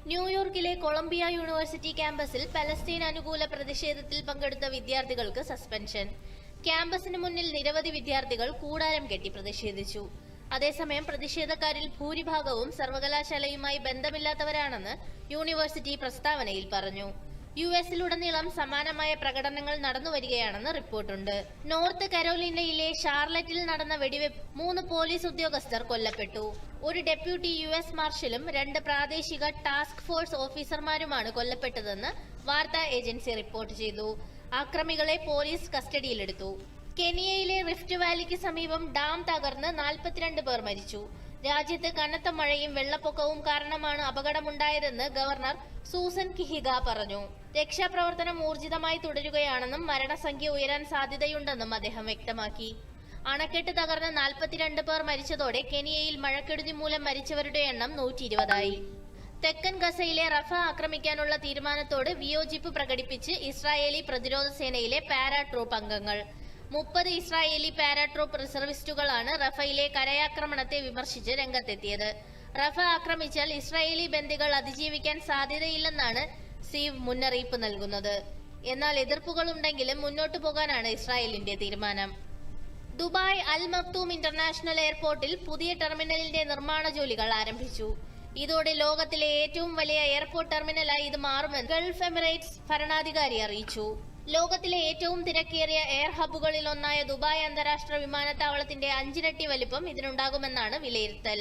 ന്യൂയോർക്കിലെ Colombia university ക്യാമ്പസിൽ Palestine അനുകൂല പ്രതിഷേധത്തിൽ പങ്കെടുത്ത വിദ്യാർത്ഥികൾക്ക് സസ്പെൻഷൻ. ക്യാമ്പസിന് മുന്നിൽ നിരവധി വിദ്യാർത്ഥികൾ കൂടാരം കെട്ടി പ്രതിഷേധിച്ചു. അതേസമയം പ്രതിഷേധക്കാരിൽ ഭൂരിഭാഗവും സർവകലാശാലയുമായി ബന്ധമില്ലാത്തവരാണെന്ന് യൂണിവേഴ്സിറ്റി പ്രസ്താവനയിൽ പറഞ്ഞു. യുഎസിലുടനീളം സമാനമായ പ്രകടനങ്ങൾ നടന്നുവരികയാണെന്ന് റിപ്പോർട്ടുണ്ട്. നോർത്ത് കരോലിനയിലെ ഷാർലറ്റിൽ നടന്ന വെടിവെപ്പ് 3 പോലീസ് ഉദ്യോഗസ്ഥർ കൊല്ലപ്പെട്ടു. ഒരു ഡെപ്യൂട്ടി യുഎസ് മാർഷലും 2 പ്രാദേശിക ടാസ്ക് ഫോഴ്സ് ഓഫീസർമാരുമാണ് കൊല്ലപ്പെട്ടതെന്ന് വാർത്താ ഏജൻസി റിപ്പോർട്ട് ചെയ്തു. ആക്രമികളെ പോലീസ് കസ്റ്റഡിയിലെടുത്തു. കെനിയയിലെ റിഫ്റ്റ് വാലിക്ക് സമീപം ഡാം തകർന്ന് 42 പേർ മരിച്ചു. രാജ്യത്ത് കനത്ത മഴയും വെള്ളപ്പൊക്കവും കാരണമാണ് അപകടമുണ്ടായതെന്ന് ഗവർണർ സൂസൻ കിഹിഗ പറഞ്ഞു. രക്ഷാപ്രവർത്തനം ഊർജിതമായി തുടരുകയാണെന്നും മരണസംഖ്യ ഉയരാൻ സാധ്യതയുണ്ടെന്നും അദ്ദേഹം വ്യക്തമാക്കി. അണക്കെട്ട് തകർന്ന് 42 പേർ മരിച്ചതോടെ കെനിയയിൽ മഴക്കെടുതി മൂലം മരിച്ചവരുടെ എണ്ണം 120ആയി. തെക്കൻ ഗസയിലെ റഫ ആക്രമിക്കാനുള്ള തീരുമാനത്തോട് വിയോജിപ്പ് പ്രകടിപ്പിച്ച് ഇസ്രായേലി പ്രതിരോധ സേനയിലെ പാരാട്രൂപ്പ് അംഗങ്ങൾ. 30 ഇസ്രായേലി പാരാട്രൂപ്പ് റിസർവിസ്റ്റുകളാണ് റഫയിലെ കരയാക്രമണത്തെ വിമർശിച്ച് രംഗത്തെത്തിയത്. റഫ ആക്രമിച്ചാൽ ഇസ്രായേലി ബന്ദികൾ അതിജീവിക്കാൻ സാധ്യതയില്ലെന്നാണ് സീവ് മുന്നറിയിപ്പ് നൽകുന്നത്. എന്നാൽ എതിർപ്പുകളുണ്ടെങ്കിലും മുന്നോട്ടു പോകാനാണ് ഇസ്രായേലിന്റെ തീരുമാനം. ദുബായ് അൽ മക്തൂം ഇന്റർനാഷണൽ എയർപോർട്ടിൽ പുതിയ ടെർമിനലിന്റെ നിർമ്മാണ ജോലികൾ ആരംഭിച്ചു. ഇതോടെ ലോകത്തിലെ ഏറ്റവും വലിയ എയർപോർട്ട് ടെർമിനലായി ഇത് മാറുമെന്ന് ഗൾഫ് എമിറേറ്റ്സ് ഭരണാധികാരി അറിയിച്ചു. ലോകത്തിലെ ഏറ്റവും തിരക്കേറിയ എയർ ഹബ്ബുകളിൽ ഒന്നായ ദുബായ് അന്താരാഷ്ട്ര വിമാനത്താവളത്തിന്റെ 5 ഇരട്ടി വലിപ്പം ഇതിനുണ്ടാകുമെന്നാണ് വിലയിരുത്തൽ.